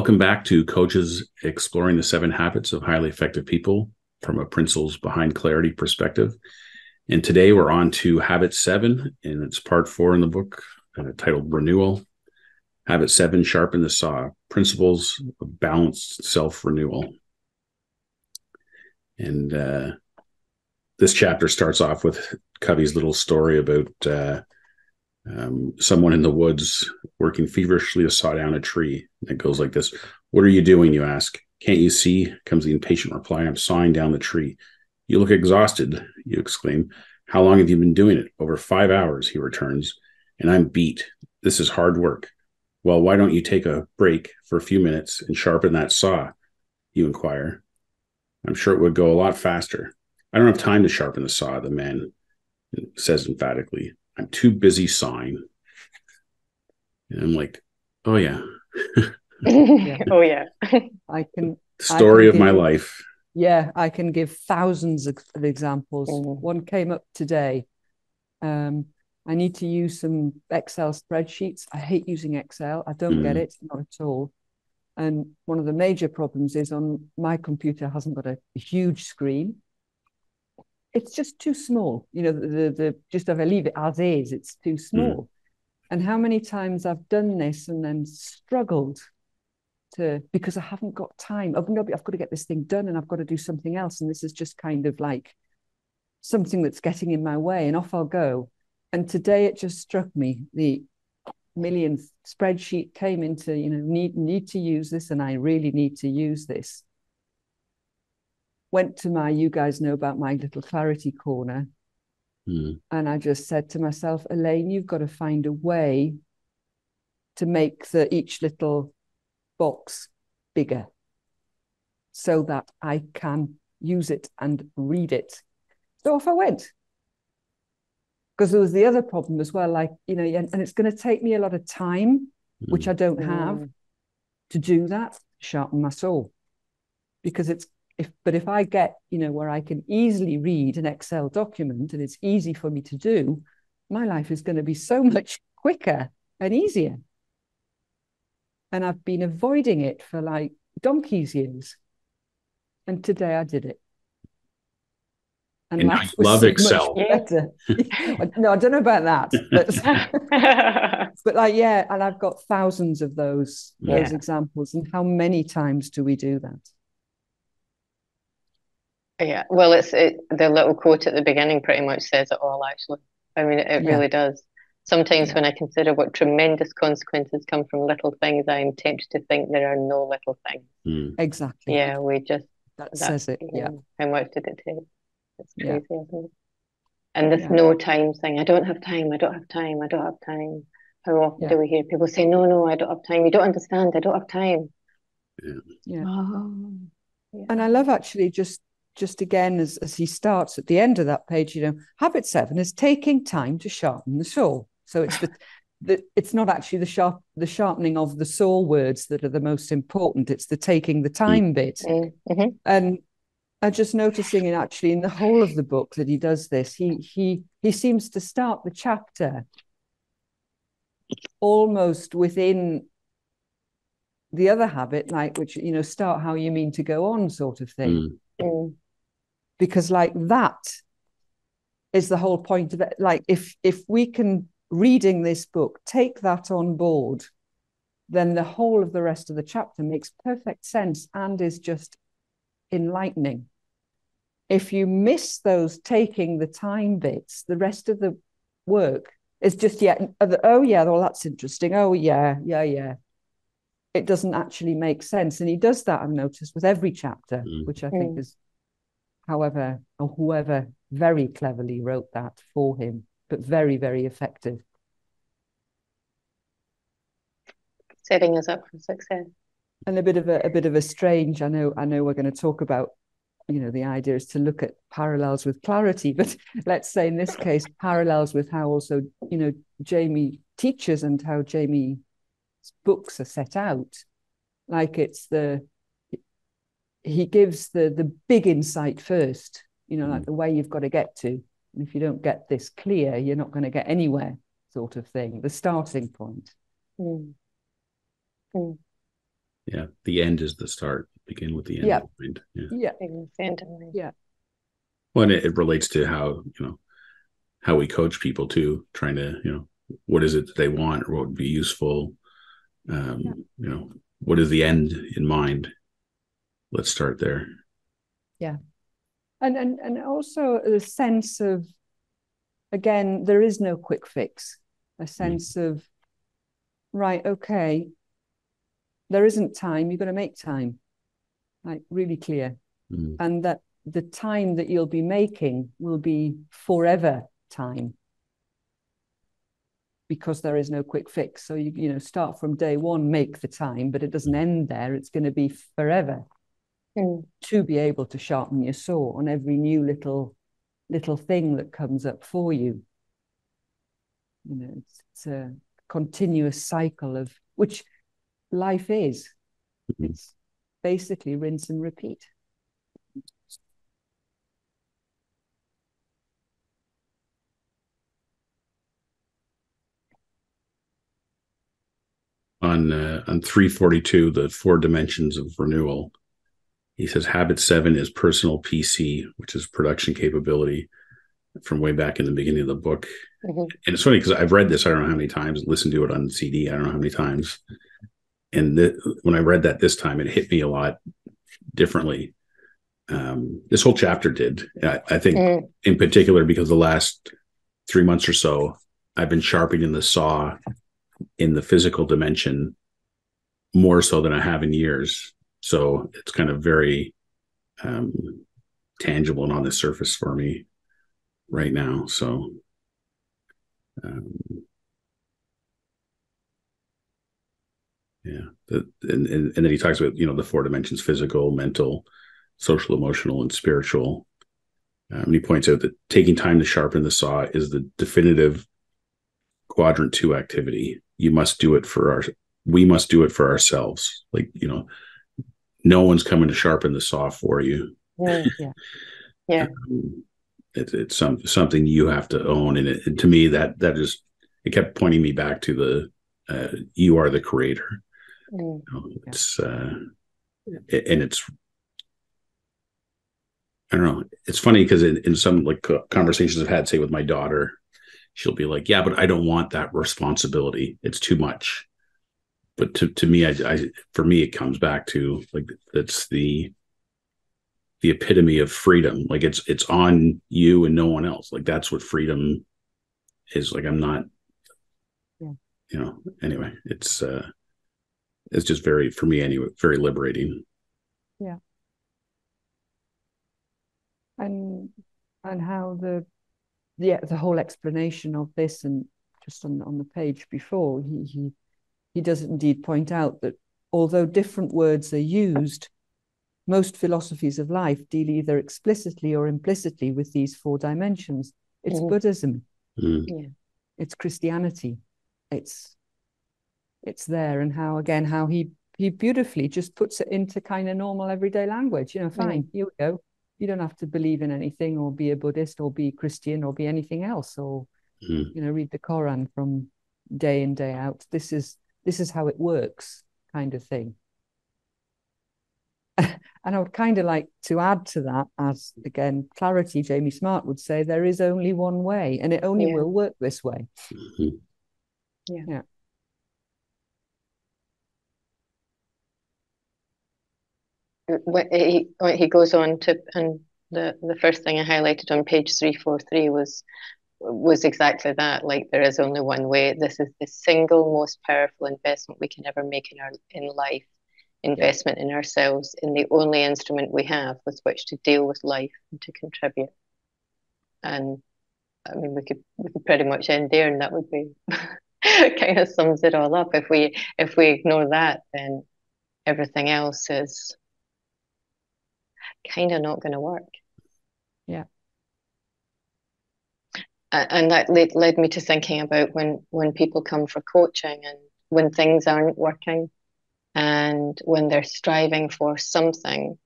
Welcome back to Coaches Exploring the 7 Habits of Highly Effective People from a Principles Behind Clarity perspective. And today we're on to Habit 7, and it's part 4 in the book titled Renewal. Habit 7, Sharpen the Saw, Principles of Balanced Self-Renewal. And this chapter starts off with Covey's little story about someone in the woods working feverishly to saw down a tree. It goes like this. "What are you doing?" you ask. "Can't you see?" comes the impatient reply. "I'm sawing down the tree." "You look exhausted," you exclaim. "How long have you been doing it?" "Over 5 hours," he returns. "And I'm beat. This is hard work." "Well, why don't you take a break for a few minutes and sharpen that saw?" you inquire. "I'm sure it would go a lot faster." "I don't have time to sharpen the saw," the man says emphatically. "I'm too busy sawing." And I'm like, oh yeah. Oh yeah. Story of my life. Yeah, I can give thousands of examples. One came up today. I need to use some Excel spreadsheets. I hate using Excel. I don't get it, not at all. And one of the major problems is on my computer hasn't got a huge screen. It's just too small. You know, just if I leave it as is, it's too small. And how many times I've done this and then struggled because I haven't got time. I've got to get this thing done and I've got to do something else. And this is just kind of like something that's getting in my way, and off I'll go. And today it just struck me, the millionth spreadsheet came into, need to use this, and I really need to use this. Went to you guys know about my little clarity corner. And I just said to myself, Elaine, you've got to find a way to make each little box bigger so that I can use it and read it. So off I went. Because there was the other problem as well, and it's going to take me a lot of time, which I don't have, to do that, sharpen my saw. Because if I get, where I can easily read an Excel document and it's easy for me to do, my life is going to be so much quicker and easier. And I've been avoiding it for like donkey's years. And today I did it. And I love Excel. Better. No, I don't know about that. But and I've got thousands of those examples. And how many times do we do that? Yeah, well, the little quote at the beginning pretty much says it all, actually. I mean, it really does. Sometimes when I consider what tremendous consequences come from little things, I am tempted to think there are no little things. Exactly. Yeah, that says it. Yeah. How much did it take? It's crazy, isn't it? And this no time thing. I don't have time. I don't have time. I don't have time. How often do we hear people say, no, I don't have time. You don't understand. I don't have time. Yeah. And I love actually just again, as he starts at the end of that page, habit 7 is taking time to sharpen the saw. So it's it's not actually the sharpening of the saw words that are the most important. It's the taking the time bit. And I'm just noticing in the whole of the book that he does this. He seems to start the chapter almost within the other habit, like which start how you mean to go on, sort of thing. Because that is the whole point of it. Like if we can, reading this book, take that on board, then the whole of the rest of the chapter makes perfect sense and is just enlightening. If you miss those taking the time bits, the rest of the work is just well, that's interesting. Oh yeah. It doesn't actually make sense. And he does that, I've noticed, with every chapter, which I think is whoever very cleverly wrote that for him, but very, very effective. Setting us up for success. And a bit of a strange, I know we're going to talk about, the idea is to look at parallels with clarity, but let's say in this case, parallels with how also, Jamie teaches and how Jamie's books are set out. Like he gives the big insight first, like the way you've got to get to. And if you don't get this clear, you're not going to get anywhere, sort of thing, the starting point. Yeah, the end is the start. Begin with the end Yeah. in mind. Yeah. Yeah. Yeah. Well, and it relates to how we coach people too, trying to, what is it that they want or what would be useful? What is the end in mind? Let's start there. Yeah. And also a sense of, again, there is no quick fix. A sense of, right, okay, there isn't time, you're going to make time. Like really clear. And that the time that you'll be making will be forever time, because there is no quick fix. So you start from day one, make the time, but it doesn't end there. It's going to be forever to be able to sharpen your saw on every new little thing that comes up for you. It's a continuous cycle of which life is. It's basically rinse and repeat. On 342, the 4 dimensions of renewal, he says habit 7 is personal PC, which is production capability, from way back in the beginning of the book. And it's funny because I've read this, I don't know how many times, listened to it on CD, I don't know how many times. And when I read that this time, it hit me a lot differently. This whole chapter did. I think in particular, because the last 3 months or so, I've been sharpening the saw in the physical dimension more so than I have in years. So it's kind of very tangible and on the surface for me right now. So and then he talks about the 4 dimensions: physical, mental, social, emotional, and spiritual. And he points out that taking time to sharpen the saw is the definitive quadrant 2 activity. We must do it for ourselves. Like, no one's coming to sharpen the saw for you. Yeah. It's something you have to own. And to me, that just, it kept pointing me back to the you are the creator. It's and it's, I don't know. It's funny because in some like conversations I've had, say with my daughter, she'll be like, "Yeah, but I don't want that responsibility. It's too much." But to me, for me, it comes back to like it's the epitome of freedom. Like it's on you and no one else. Like that's what freedom is. Like I'm not, Anyway, it's just very, for me anyway, very liberating. Yeah. And how the whole explanation of this, and just on the page before, he does indeed point out that although different words are used, most philosophies of life deal either explicitly or implicitly with these 4 dimensions. It's Buddhism. It's Christianity. It's there. And how he beautifully just puts it into kind of normal everyday language. Fine, here we go. You don't have to believe in anything or be a Buddhist or be Christian or be anything else, or read the Quran from day in, day out. This is how it works, kind of thing. And I would kind of like to add to that, as again, clarity, Jamie Smart would say, there is only one way, and it only will work this way. Yeah. He goes on to, and the first thing I highlighted on page 343 was exactly that. Like, there is only one way. This is the single most powerful investment we can ever make in life. Investment in ourselves, in the only instrument we have with which to deal with life and to contribute. And I mean, we could pretty much end there, and that would be kind of sums it all up. If we ignore that, then everything else is kind of not going to work. Yeah. And that led me to thinking about when people come for coaching, and when things aren't working, and when they're striving for something,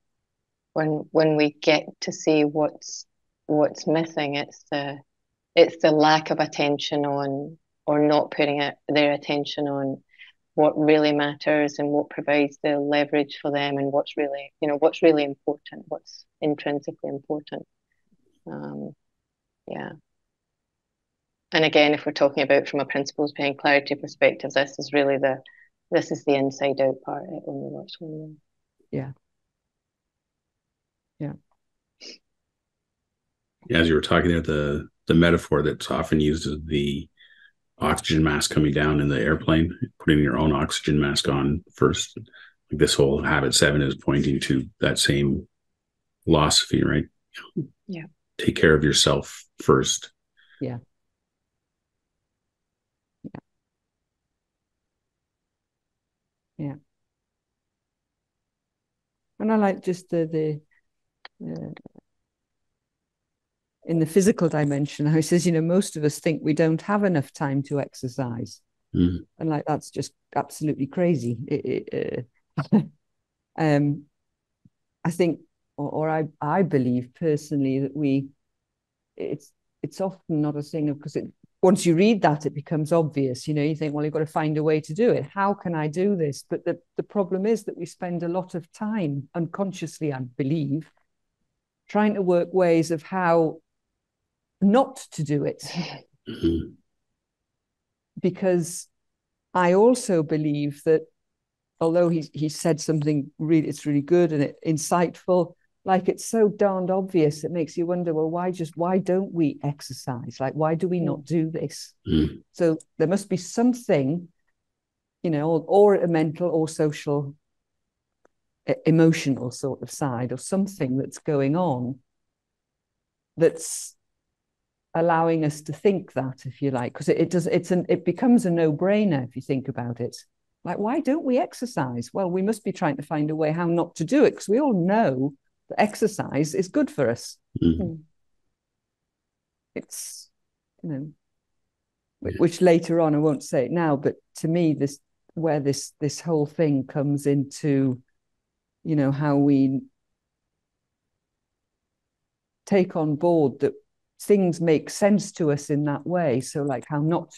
when we get to see what's missing, it's the lack of attention on, or not putting their attention on what really matters and what provides the leverage for them, and what's really, what's really important, what's intrinsically important. Yeah. And again, if we're talking about from a principles being clarity perspective, this is the inside out part. It only works one way. Yeah. Yeah. As you were talking there, the metaphor that's often used is the oxygen mask coming down in the airplane, putting your own oxygen mask on first. Like this whole habit 7 is pointing to that same philosophy, right? Yeah. Take care of yourself first. Yeah. Yeah. Yeah. And I like just the in the physical dimension, how he says, most of us think we don't have enough time to exercise. And like, that's just absolutely crazy. I think, or I believe personally that it's often not a thing of, because once you read that, it becomes obvious. You think, well, you've got to find a way to do it. How can I do this? But the problem is that we spend a lot of time unconsciously, I believe, trying to work ways of how not to do it. Because I also believe that although he said something it's really good and insightful, like, it's so darned obvious, it makes you wonder, well, why don't we exercise? Like, why do we not do this? So there must be something, or a mental or social, emotional sort of side, or something that's going on that's allowing us to think that, if you like, because it becomes a no-brainer if you think about it. Like, why don't we exercise? Well, we must be trying to find a way how not to do it, because we all know that exercise is good for us. It's, which later on, I won't say it now, but to me, this whole thing comes into, how we take on board that things make sense to us in that way. So like how not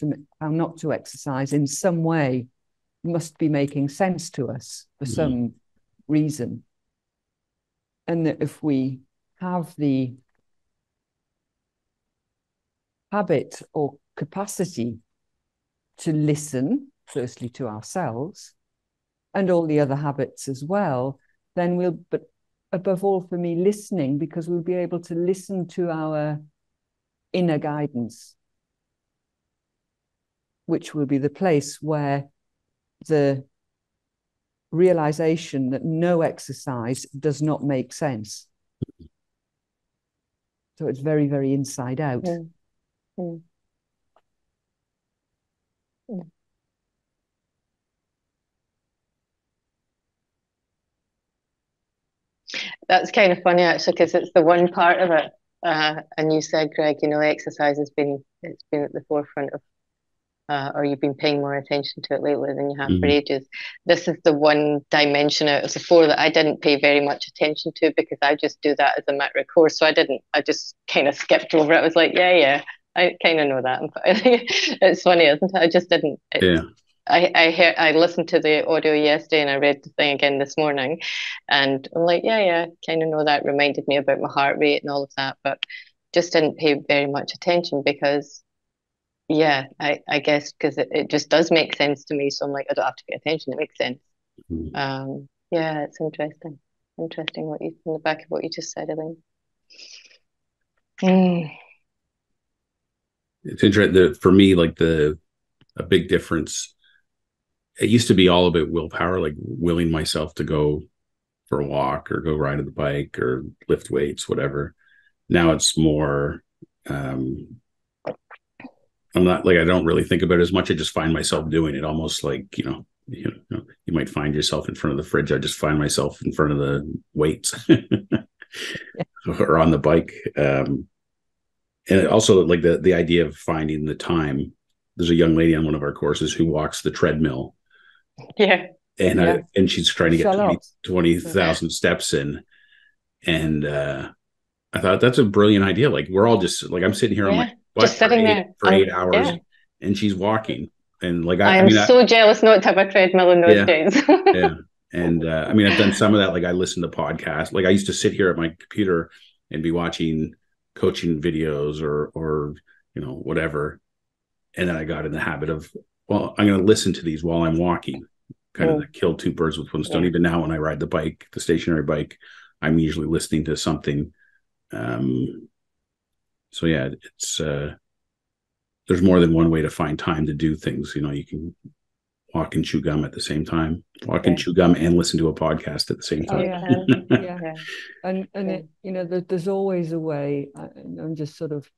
to exercise in some way must be making sense to us for some reason. And that if we have the habit or capacity to listen, firstly to ourselves, and all the other habits as well, then but above all for me, listening, because we'll be able to listen to our inner guidance, which will be the place where the realization that no exercise does not make sense. So it's very, very inside out. That's kind of funny, actually, because it's the one part of it. And you said, Greg, exercise it's been at the forefront of, or you've been paying more attention to it lately than you have for ages. This is the one dimension out of the 4 that I didn't pay very much attention to, because I just do that as a matter of course. So I just kind of skipped over it. I was like, yeah, I kind of know that. It's funny, isn't it? I just didn't. I listened to the audio yesterday and I read the thing again this morning, and I'm like, yeah, kind of know that. Reminded me about my heart rate and all of that, but just didn't pay very much attention because, I guess because it just does make sense to me. So I'm like, I don't have to pay attention. It makes sense. It's interesting. Interesting what you in the back of what you just said, Elaine. It's interesting for me, like a big difference. It used to be all about willpower, like willing myself to go for a walk or go ride a bike or lift weights, whatever. Now it's more, I'm not like, I don't really think about it as much. I just find myself doing it, almost like, you might find yourself in front of the fridge. I just find myself in front of the weights or on the bike. And also like the idea of finding the time. There's a young lady on one of our courses who walks the treadmill. And she's trying to get 20,000 steps in. And I thought that's a brilliant idea. Like, we're all just like, I'm sitting here on my butt just sitting there for 8 hours and she's walking. And like, I am so jealous not to have a treadmill in those days. Yeah. And I mean, I've done some of that. Like I listen to podcasts. Like I used to sit here at my computer and be watching coaching videos or, you know, whatever. And then I got in the habit of, well, I'm going to listen to these while I'm walking, kind of kill two birds with one stone. Even now when I ride the bike, the stationary bike, I'm usually listening to something. So yeah, it's, there's more than one way to find time to do things. You know, you can walk and chew gum at the same time, walk and chew gum and listen to a podcast at the same time. And it, you know, there's always a way. I'm just sort of,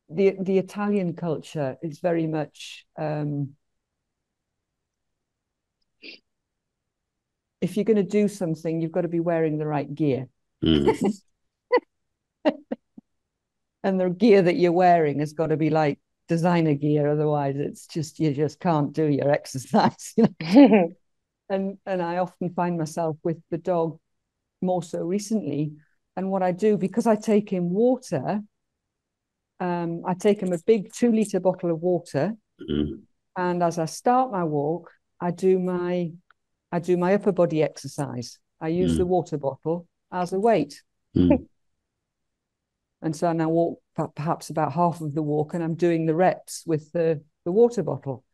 the Italian culture is very much, if you're going to do something, you've got to be wearing the right gear. And the gear that you're wearing has got to be like designer gear, otherwise it's just, you just can't do your exercise, you know? and I often find myself with the dog, more so recently, and what I do, because I take him water, I take him a big 2-liter bottle of water, and as I start my walk, I do my upper body exercise. I use the water bottle as a weight. And so I now walk perhaps about half of the walk, and I'm doing the reps with the water bottle.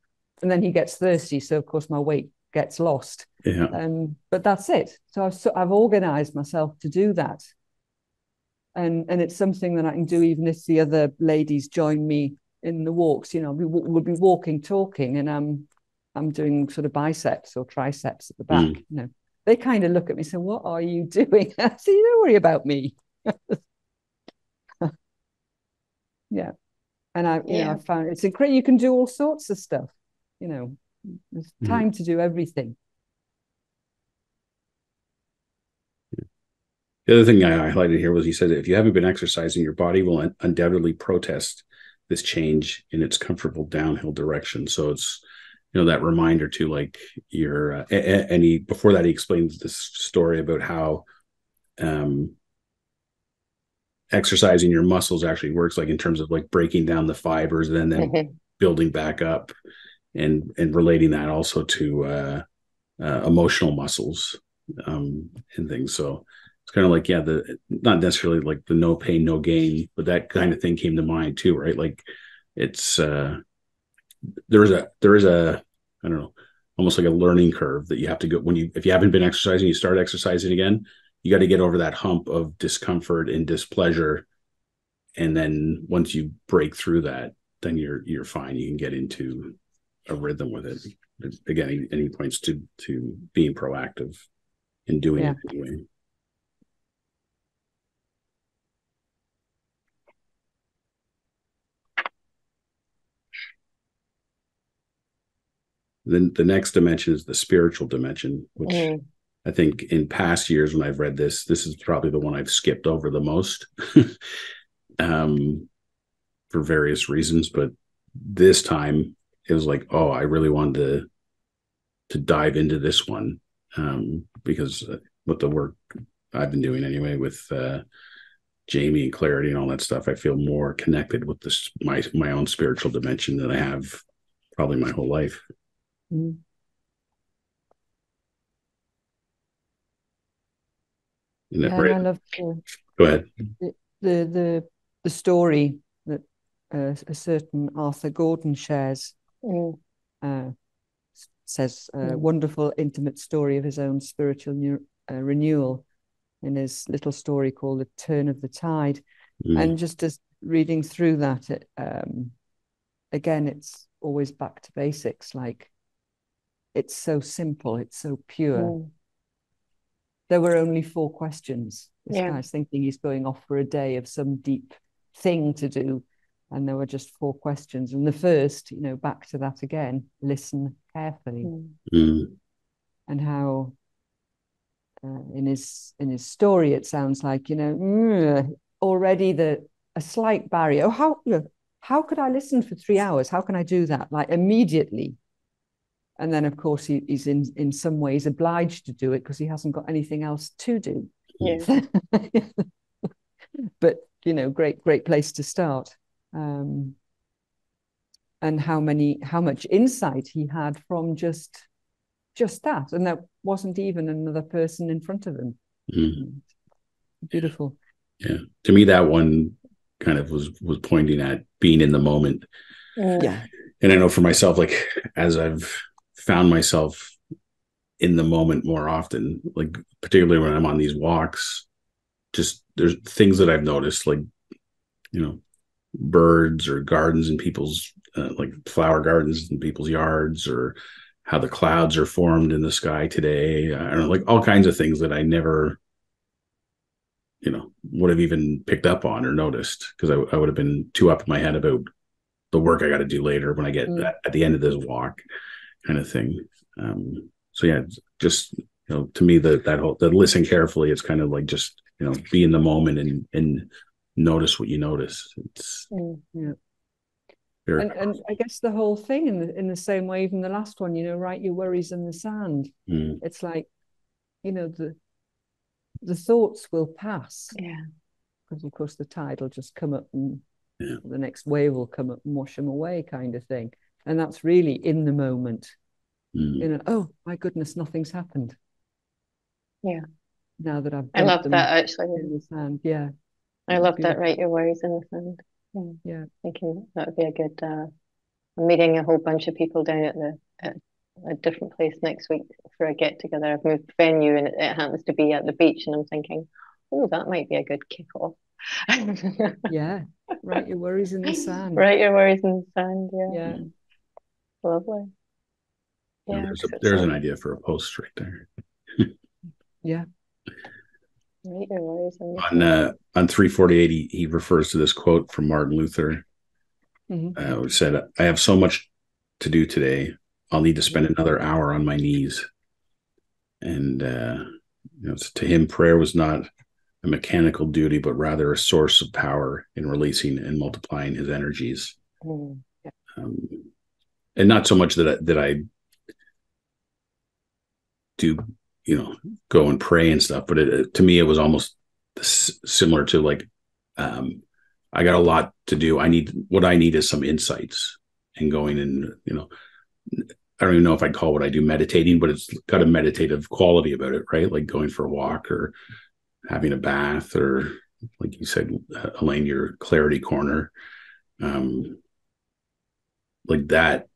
And then he gets thirsty, so of course my weight gets lost. But that's it. So I've organized myself to do that. And it's something that I can do even if the other ladies join me in the walks. You know, we'll be walking, talking, and I'm doing sort of biceps or triceps at the back. You know, they kind of look at me and say, "What are you doing?" I say, "You don't worry about me." Yeah. And I found it's incredible. You can do all sorts of stuff. You know, there's time to do everything. The other thing I highlighted here was, he said, if you haven't been exercising, your body will undoubtedly protest this change in its comfortable downhill direction. So it's, you know, that reminder to, like, your, and he, before that, he explains this story about how, exercising your muscles actually works, like in terms of like breaking down the fibers and then building back up, and relating that also to emotional muscles and things. So it's kind of like, the not necessarily like the no pain no gain, but that kind of thing came to mind too, right? Like it's there is a I don't know, almost like a learning curve that you have to go when if you haven't been exercising, you start exercising again, you got to get over that hump of discomfort and displeasure. And then once you break through that, then you're fine. You can get into a rhythm with it. Again, he points to being proactive and doing it anyway. Then the next dimension is the spiritual dimension, which I think in past years when I've read this is probably the one I've skipped over the most for various reasons. But this time it was like, oh, I really wanted to dive into this one because with the work I've been doing anyway with Jamie and Clarity and all that stuff, I feel more connected with this my own spiritual dimension than I have probably my whole life. And I love go ahead. The story that a certain Arthur Gordon shares. Says a wonderful intimate story of his own spiritual renewal in his little story called The Turn of the Tide. And just as reading through that, again, it's always back to basics. Like, it's so simple, it's so pure. There were only 4 questions. This guy's thinking he's going off for a day of some deep thing to do, and there were just 4 questions. And the first, you know, back to that again, listen carefully. And how in his story it sounds like, you know, already a slight barrier. Oh, how could I listen for 3 hours? How can I do that? Like, immediately. And then, of course, he's in some ways obliged to do it because he hasn't got anything else to do. But, you know, great place to start. and how much insight he had from just that, and there wasn't even another person in front of him. Beautiful. Yeah, to me that one kind of was pointing at being in the moment. Yeah. And I know for myself, like as I've found myself in the moment more often, like particularly when I'm on these walks, just there's things that I've noticed, like, you know, birds or gardens in people's like flower gardens in people's yards, or how the clouds are formed in the sky today. I don't know, like all kinds of things that I never, you know, would have even picked up on or noticed, because I would have been too up in my head about the work I got to do later when I get at the end of this walk, kind of thing. So yeah, just, you know, to me that whole, that listen carefully, it's kind of like just, you know, be in the moment and notice what you notice. It's and I guess the whole thing in the same way, even the last one, you know, write your worries in the sand. It's like, you know, the thoughts will pass. Yeah. Because of course the tide will just come up and the next wave will come up and wash them away, kind of thing. And that's really in the moment. You know, oh my goodness, nothing's happened. Yeah. Now that I love that actually. In the sand. Yeah. I love that. Write your worries in the sand. Yeah. Thinking that would be a good. I'm meeting a whole bunch of people down at a different place next week for a get together. I've moved venue and it happens to be at the beach, and I'm thinking, oh, that might be a good kick-off. Yeah. Write your worries in the sand. Write your worries in the sand. Yeah. Lovely. Yeah. There's an idea for a post right there. Yeah. Write your worries in the sand. On 348, he refers to this quote from Martin Luther, which said, "I have so much to do today. I'll need to spend another hour on my knees." And you know, to him, prayer was not a mechanical duty, but rather a source of power in releasing and multiplying his energies. And not so much that I do, you know, go and pray and stuff, but to me, it was almost similar to like, I got a lot to do. What I need is some insights, and going and, you know, I don't even know if I'd call what I do meditating, but it's got a meditative quality about it, right? Like going for a walk or having a bath, or like you said, Elaine, your clarity corner. Like that,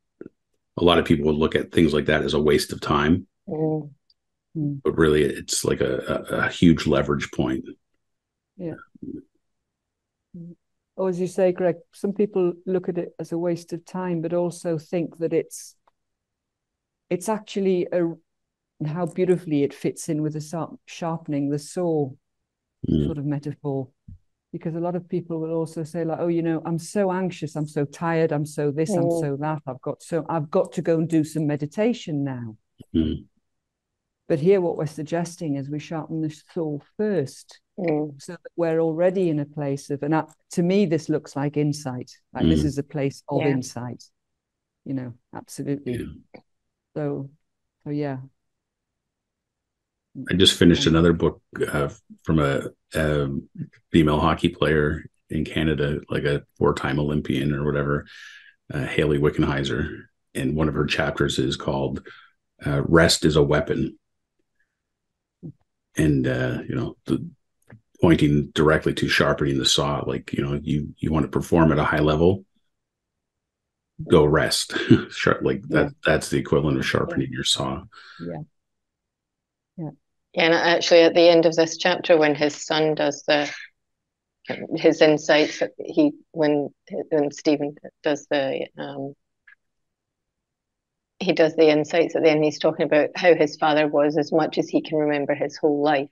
a lot of people would look at things like that as a waste of time, but really it's like a huge leverage point. Yeah. Or as you say, Greg, some people look at it as a waste of time, but also think that it's actually how beautifully it fits in with the sharpening the saw sort of metaphor. Because a lot of people will also say, like, oh, you know, I'm so anxious, I'm so tired, I'm so this, I'm so that, I've got to go and do some meditation now. But here what we're suggesting is we sharpen the saw first, so that we're already in a place of, and to me this looks like insight, like this is a place of insight, you know, absolutely. So yeah. I just finished another book from a female hockey player in Canada, like a 4-time Olympian or whatever, Haley Wickenheiser. And one of her chapters is called Rest is a Weapon. And, you know, pointing directly to sharpening the saw, like, you know, you want to perform at a high level, go rest. Like that's the equivalent of sharpening your saw. Yeah. And actually, at the end of this chapter, when his son does his insights, when Stephen does he does the insights at the end, he's talking about how his father was, as much as he can remember his whole life,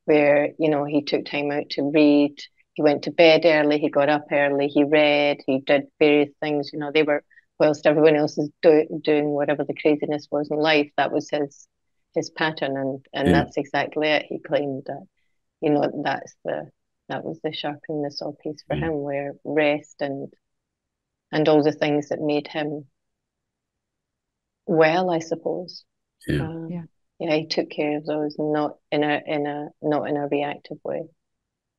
where, you know, he took time out to read, he went to bed early, he got up early, he read, he did various things, you know, they were, whilst everyone else is doing whatever the craziness was in life, that was his pattern, and that's exactly it. He claimed that, you know, that was the sharpening the saw piece for him, where rest and all the things that made him well, I suppose. He took care of those, not in a reactive way.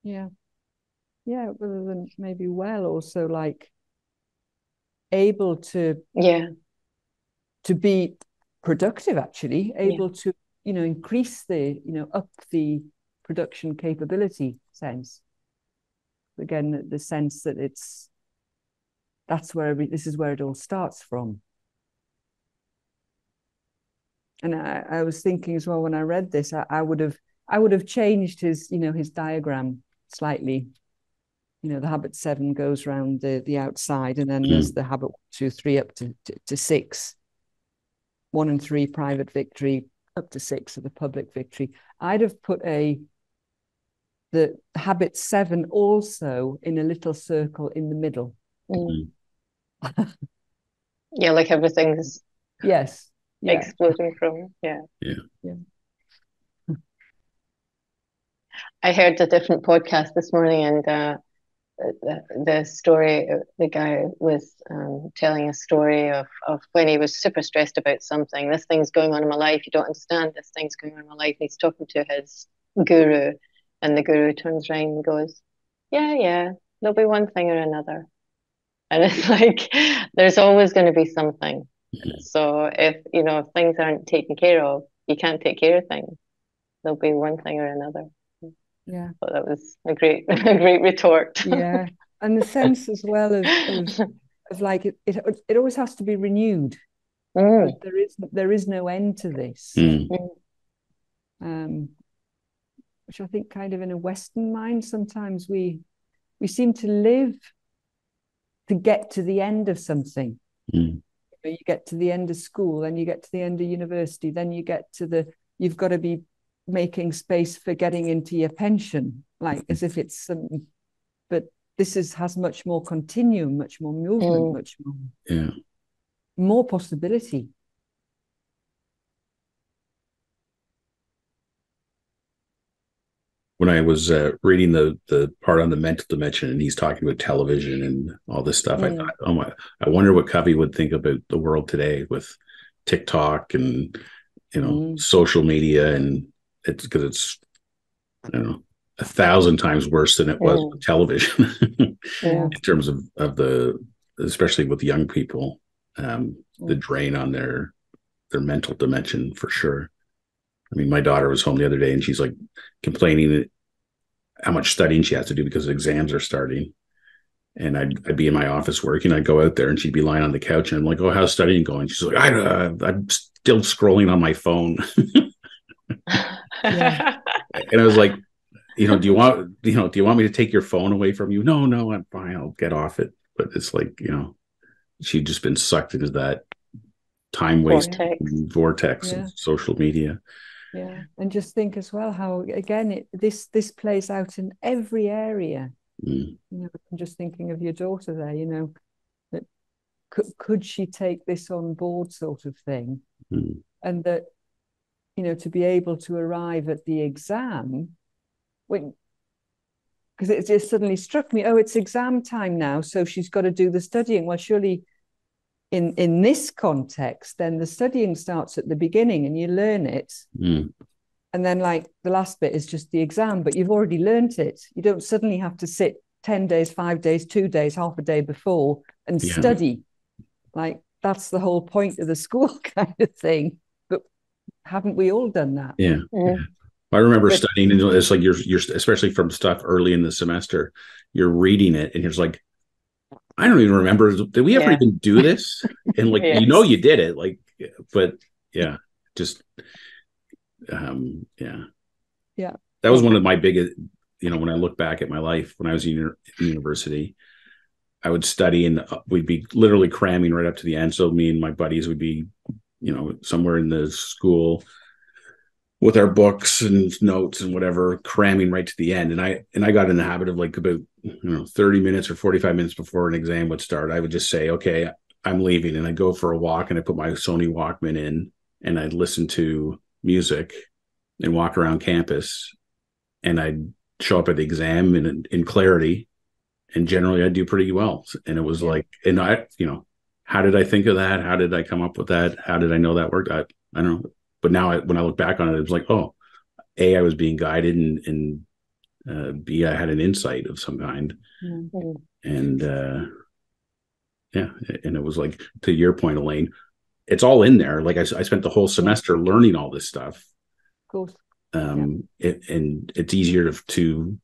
Rather than maybe also like able to be productive, actually, able to, increase up the production capability sense. Again, the sense that this is where it all starts from. And I was thinking as well when I read this, I would have changed his diagram slightly. The habit 7 goes around the outside, and then there's the habit 1, 2, 3 up to 6. 1 and 3 private victory, up to 6 of the public victory. I'd have put the habit 7 also in a little circle in the middle. Yeah, like everything's exploding from. I heard a different podcast this morning, and the story, the guy was telling a story of when he was super stressed about something. This thing's going on in my life, you don't understand, this thing's going on in my life. And he's talking to his guru, and the guru turns around and goes, yeah, there'll be one thing or another. And it's like, there's always going to be something. So if things aren't taken care of, you can't take care of things. There'll be one thing or another. Yeah, but that was a great retort. Yeah, and the sense as well of like it always has to be renewed. There is no end to this. Which I think kind of in a Western mind, sometimes we seem to live to get to the end of something. You get to the end of school, then you get to the end of university, then you get to you've got to be making space for getting into your pension, like as if it's something. But this has much more continuum, much more movement, much more possibility. When I was reading the part on the mental dimension, and he's talking about television and all this stuff, I thought, I wonder what Covey would think about the world today with TikTok and social media, and it's because it's 1,000 times worse than it was with television in terms of especially with young people, the drain on their mental dimension, for sure. I mean, my daughter was home the other day, and she's like complaining how much studying she has to do because exams are starting. And I'd be in my office working. I'd go out there, and she'd be lying on the couch, and I'm like, "Oh, how's studying going?" She's like, "I'm still scrolling on my phone." And I was like, do you want me to take your phone away from you? No, I'm fine. I'll get off it. But it's like, she'd just been sucked into that time waste vortex of social media. Yeah, and just think as well how again this plays out in every area. I'm just thinking of your daughter there. That could she take this on board, sort of thing, and that to be able to arrive at the exam because it just suddenly struck me, it's exam time now, so she's got to do the studying. Well, surely in this context, then the studying starts at the beginning and you learn it. And then like the last bit is just the exam, but you've already learned it. You don't suddenly have to sit 10 days, 5 days, 2 days, half a day before and study. Like that's the whole point of the school kind of thing. But haven't we all done that? Yeah. I remember studying, and it's like you're especially from stuff early in the semester, you're reading it and you're just like, I don't even remember. Did we ever even do this? And like, you did it. Like, but just, that was one of my biggest, when I look back at my life, when I was in university, I would study and we'd be literally cramming right up to the end. So me and my buddies would be, somewhere in the school with our books and notes and whatever, cramming right to the end. And I got in the habit of like about 30 minutes or 45 minutes before an exam would start, I would just say, okay, I'm leaving. And I'd go for a walk, and I put my Sony Walkman in, and I'd listen to music and walk around campus, and I'd show up at the exam in clarity. And generally I'd do pretty well. And it was like, and how did I think of that? How did I come up with that? How did I know that worked? I don't know. But now when I look back on it, it was like, A, I was being guided, and B, I had an insight of some kind. And Yeah. And it was like, to your point, Elaine, it's all in there. Like I spent the whole semester learning all this stuff. Of course. And it's easier to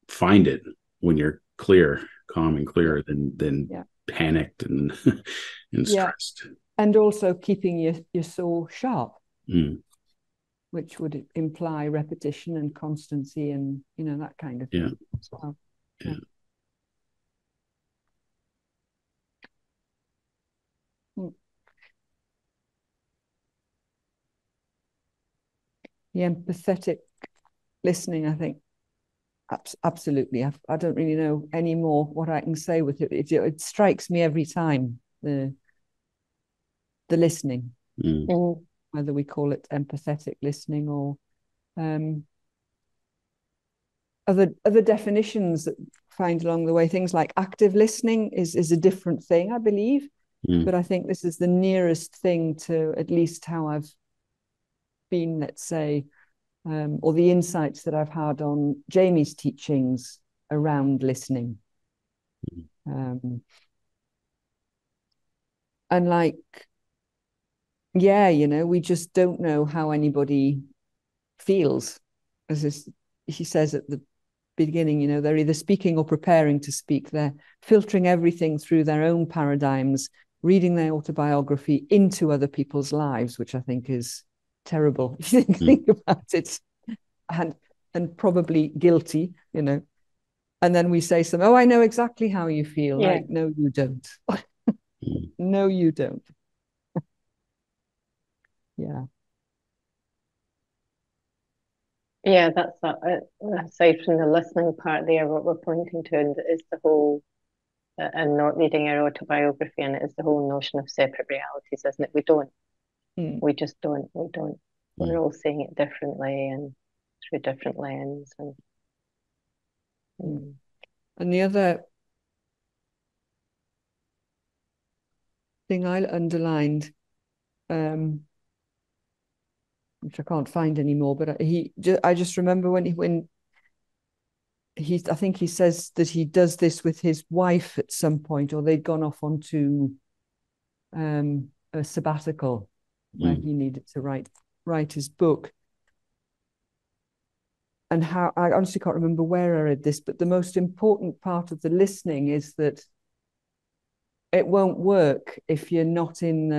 find it when you're clear, calm and clear than panicked and stressed. And also keeping your soul sharp, which would imply repetition and constancy and, that kind of thing as well. Yeah. The empathetic listening, I think, absolutely. I don't really know anymore what I can say with it. It strikes me every time, the listening, whether we call it empathetic listening or other definitions that find along the way. Things like active listening is a different thing, I believe. But I think this is the nearest thing to at least how I've been, let's say, or the insights that I've had on Jamie's teachings around listening. And like, we just don't know how anybody feels. As he says at the beginning, they're either speaking or preparing to speak. They're filtering everything through their own paradigms, reading their autobiography into other people's lives, which I think is terrible if you think about it, and probably guilty, and then we say I know exactly how you feel. Like, no, you don't. No, you don't. That's that. Aside from the listening part there, what we're pointing to is the whole, and not reading our autobiography, and it is the whole notion of separate realities, isn't it? We don't. We just don't. We don't. We're all seeing it differently and through a different lens. And the other thing I underlined, which I can't find anymore, but I just remember when I think he says that he does this with his wife at some point, or they'd gone off onto a sabbatical where he needed to write his book. And how, I honestly can't remember where I read this, but the most important part of the listening is that it won't work if you're not in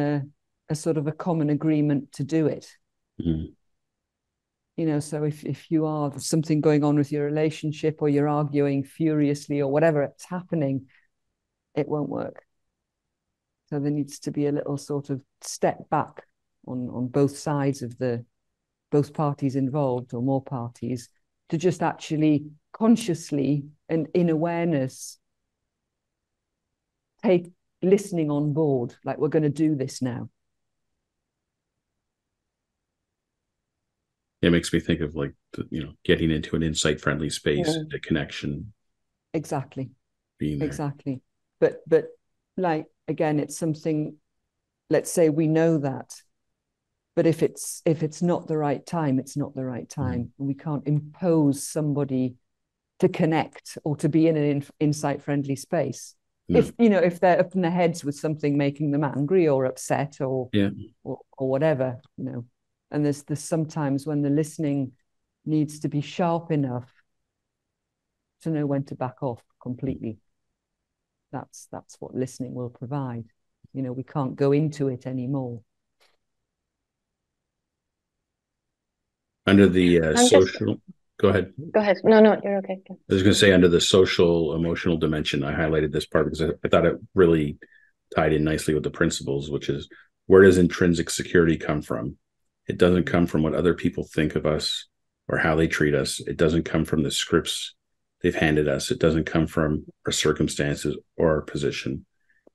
a sort of a common agreement to do it. So if you are something going on with your relationship, or you're arguing furiously, or whatever it's happening, it won't work. So there needs to be a little sort of step back on both sides of both parties involved, or more parties, to just actually consciously and in awareness take listening on board, like, we're going to do this now. It makes me think of like, getting into an insight-friendly space, a connection. Exactly. Being there. Exactly. But like, again, it's something, let's say we know that, but if it's not the right time, it's not the right time. We can't impose somebody to connect or to be in an insight-friendly space. If they're up in their heads with something making them angry or upset or whatever, And there's sometimes when the listening needs to be sharp enough to know when to back off completely. That's what listening will provide. We can't go into it anymore. Under the social... Go ahead. Go ahead. No, you're okay. I was going to say, under the social emotional dimension, I highlighted this part because I thought it really tied in nicely with the principles, which is, where does intrinsic security come from? It doesn't come from what other people think of us or how they treat us. It doesn't come from the scripts they've handed us. It doesn't come from our circumstances or our position.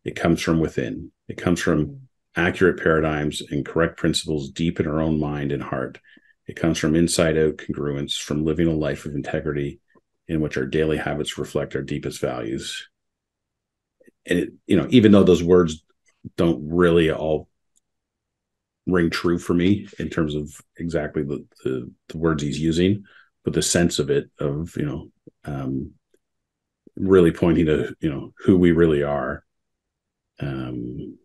It comes from within. It comes from accurate paradigms and correct principles deep in our own mind and heart. It comes from inside out congruence, from living a life of integrity in which our daily habits reflect our deepest values. And even though those words don't really all ring true for me in terms of exactly the words he's using, but the sense of it, of really pointing to who we really are, and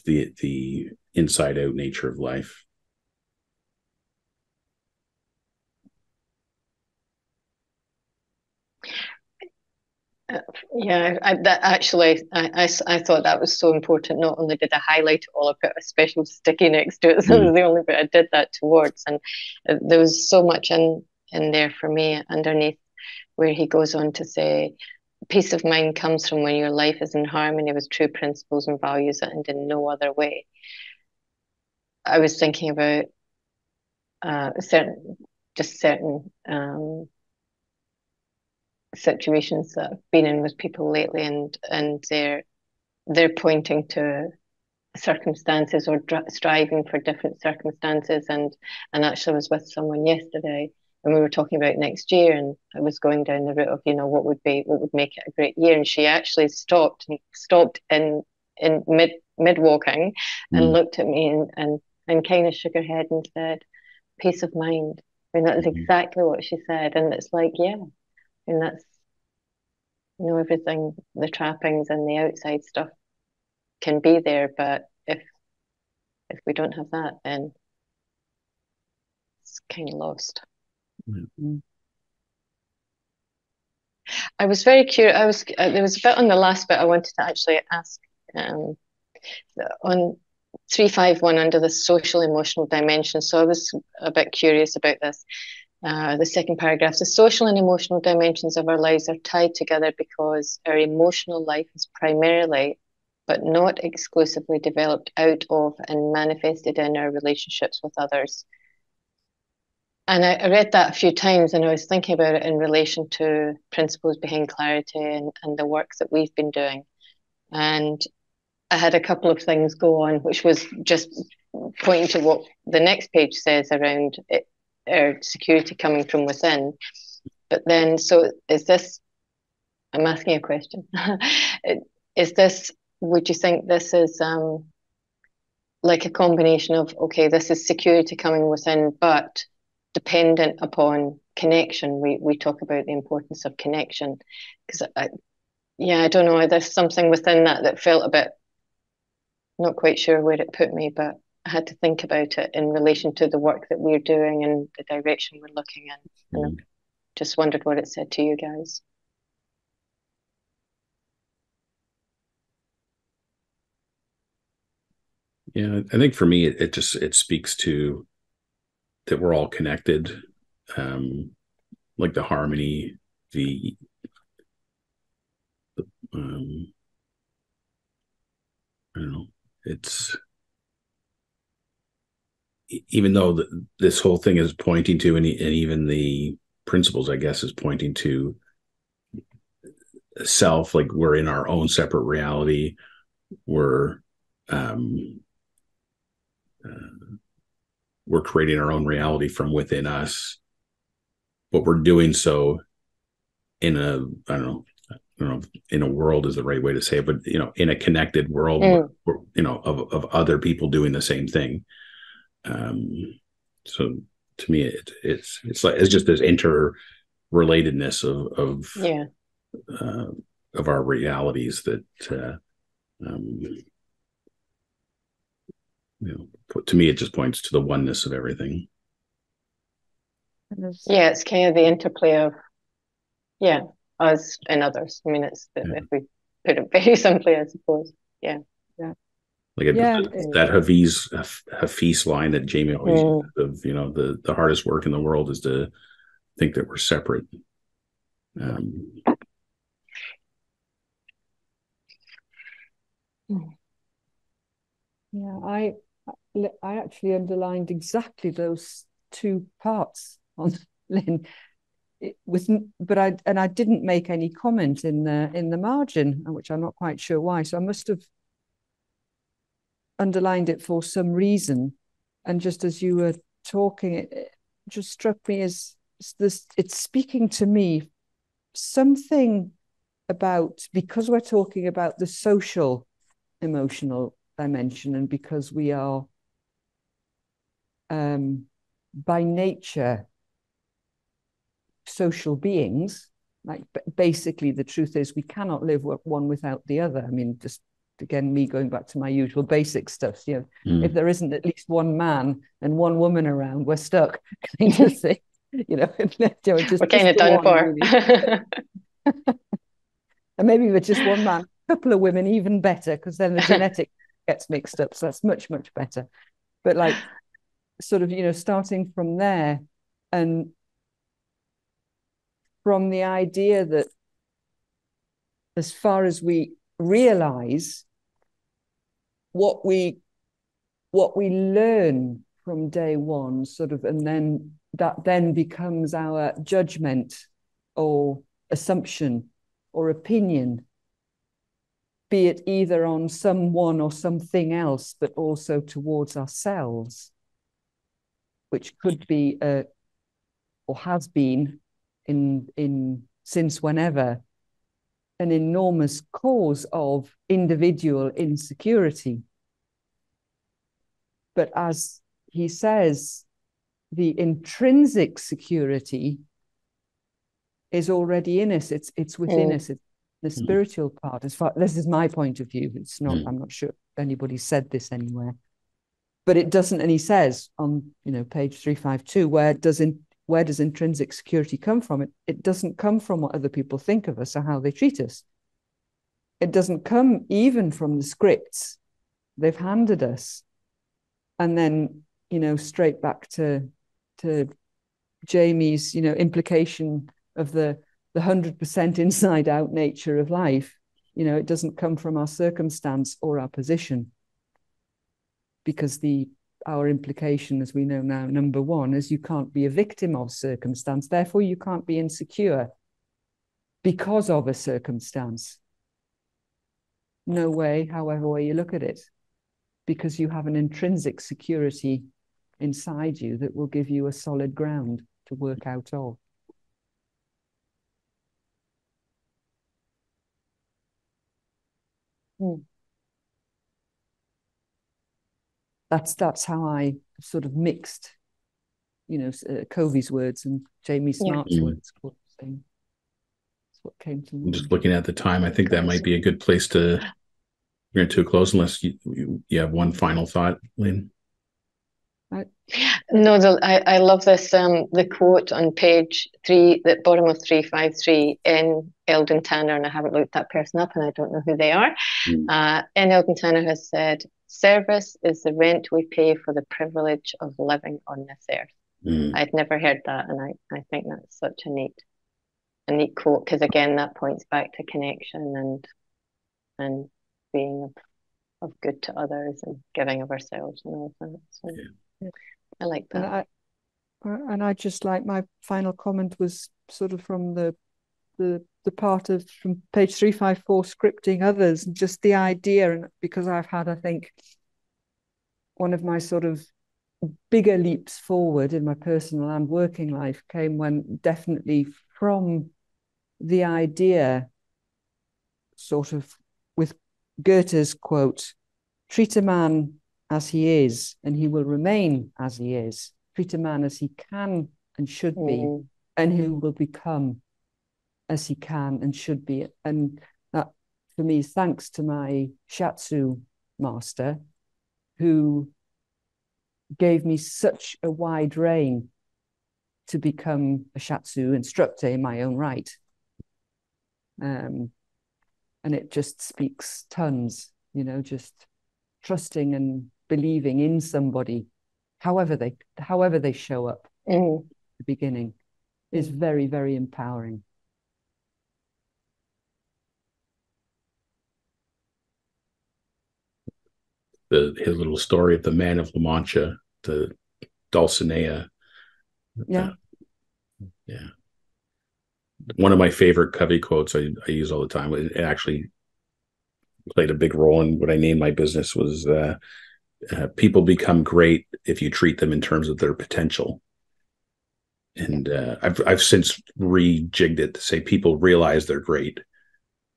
the inside out nature of life. I thought that was so important. Not only did I highlight it all, I put a special sticky next to it. So it was the only bit I did that towards. And there was so much in there for me underneath, where he goes on to say, peace of mind comes from when your life is in harmony with true principles and values and in no other way. I was thinking about certain situations that I've been in with people lately, and they're pointing to circumstances or striving for different circumstances. And actually, I was with someone yesterday, and we were talking about next year, and I was going down the route of, what would make it a great year, and she actually stopped in mid walking and looked at me and kind of shook her head and said, peace of mind. I mean, that is exactly what she said. And it's like, yeah, and that's, everything, the trappings and the outside stuff can be there, but if we don't have that, then it's kind of lost. I was very curious. There was a bit on the last bit I wanted to actually ask, on 351 under the social emotional dimension. So I was a bit curious about this. The second paragraph: the social and emotional dimensions of our lives are tied together because our emotional life is primarily, but not exclusively, developed out of and manifested in our relationships with others. And I read that a few times, and I was thinking about it in relation to principles behind clarity and the work that we've been doing. And I had a couple of things go on, which was just pointing to what the next page says around our security coming from within. But then, so is this, I'm asking a question, would you think this is like a combination of, okay, this is security coming within, but dependent upon connection? We talk about the importance of connection, because I don't know, there's something within that felt a bit, not quite sure where it put me, but I had to think about it in relation to the work that we're doing and the direction we're looking in. And I just wondered what it said to you guys. Yeah, I think for me, it speaks to that we're all connected, like the harmony, the I don't know. It's, even though this whole thing is pointing to, and even the principles, I guess, is pointing to self, like we're in our own separate reality. We're creating our own reality from within us, but we're doing so in a, I don't know, in a world is the right way to say it, but in a connected world, of other people doing the same thing. So to me, it's just this interrelatedness of our realities that to me, it just points to the oneness of everything. Yeah, it's kind of the interplay of us and others. I mean, it's if we put it very simply, I suppose. Yeah. Like that Hafiz line that Jamie always uses of, the hardest work in the world is to think that we're separate. Yeah, I actually underlined exactly those two parts on Lynn. I didn't make any comment in the margin, which I'm not quite sure why. So I must have underlined it for some reason. And just as you were talking, it just struck me as this. It's speaking to me something about, because we're talking about the social emotional dimension, and because we are by nature social beings, Like, basically, the truth is we cannot live one without the other. I mean, just again, me going back to my usual basic stuff. If there isn't at least one man and one woman around, we're stuck. Kind of thing. We're kind of done for. Really. And maybe with just one man, a couple of women, even better, because then the genetic gets mixed up. So that's much, much better. But like, sort of, starting from there, and from the idea that as far as we realize, what we learn from day one, sort of, and then that then becomes our judgment or assumption or opinion, be it either on someone or something else, but also towards ourselves, which could be or has been in since whenever an enormous cause of individual insecurity. But as he says, the intrinsic security is already in us. It's within us. It's the spiritual part. As far, this is my point of view. It's not. I'm not sure if anybody said this anywhere, but it doesn't. And he says on page 352, where does intrinsic security come from? It doesn't come from what other people think of us or how they treat us. It doesn't come even from the scripts they've handed us. And then, straight back to Jamie's, implication of the 100% inside out nature of life. It doesn't come from our circumstance or our position, because our implication, as we know now, number one, is you can't be a victim of circumstance. Therefore, you can't be insecure because of a circumstance. No way, however way you look at it, because you have an intrinsic security inside you that will give you a solid ground to work out of. That's how I sort of mixed, Covey's words and Jamie Smart's words. That's what came to me. Just looking at the time, I think that might be a good place to bring it to a close, unless you have one final thought, Lynn. No, I love this. The quote on page 3, the bottom of 353 in Eldon Tanner, and I haven't looked that person up, and I don't know who they are. In Eldon Tanner has said, "Service is the rent we pay for the privilege of living on this earth." I'd never heard that, and I think that's such a neat quote, because again, that points back to connection and being of good to others and giving of ourselves and all that. So I like that. And I just like, my final comment was sort of from the part of from page 354, scripting others, and just the idea, and because I've had, I think, one of my sort of bigger leaps forward in my personal and working life came when, definitely from the idea, sort of with Goethe's quote, "Treat a man as he is, and he will remain as he is. Treat a man as he can and should be, and he will become as he can and should be." And that, for me, is thanks to my shiatsu master, who gave me such a wide rein to become a shiatsu instructor in my own right. And it just speaks tons, just trusting and believing in somebody, however they show up at the beginning, is very, very empowering. His little story of the man of La Mancha, the Dulcinea. Yeah. One of my favorite Covey quotes I use all the time. It actually played a big role in what I named my business, was people become great if you treat them in terms of their potential. And I've since rejigged it to say people realize they're great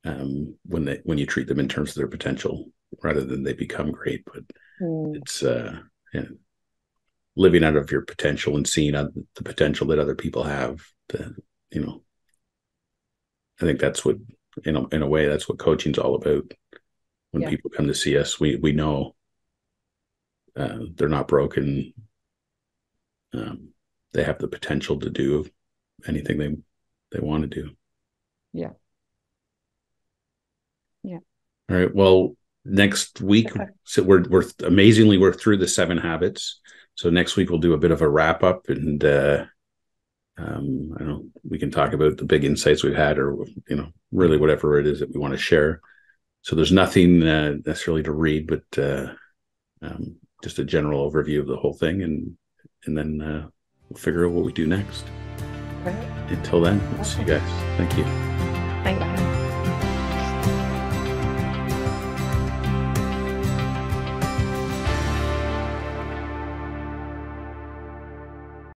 when you treat them in terms of their potential, rather than they become great. But it's living out of your potential and seeing the potential that other people have. I think that's what, in a way, that's what coaching's all about. When people come to see us, we know they're not broken. They have the potential to do anything they want to do. Yeah. Yeah. All right. Well, next week, so we're through the 7 habits. So next week we'll do a bit of a wrap up, and I don't know, we can talk about the big insights we've had, or really whatever it is that we want to share. So there's nothing necessarily to read, but just a general overview of the whole thing, and then we'll figure out what we do next. Right. Until then, we'll see you guys. Thank you. Thank you.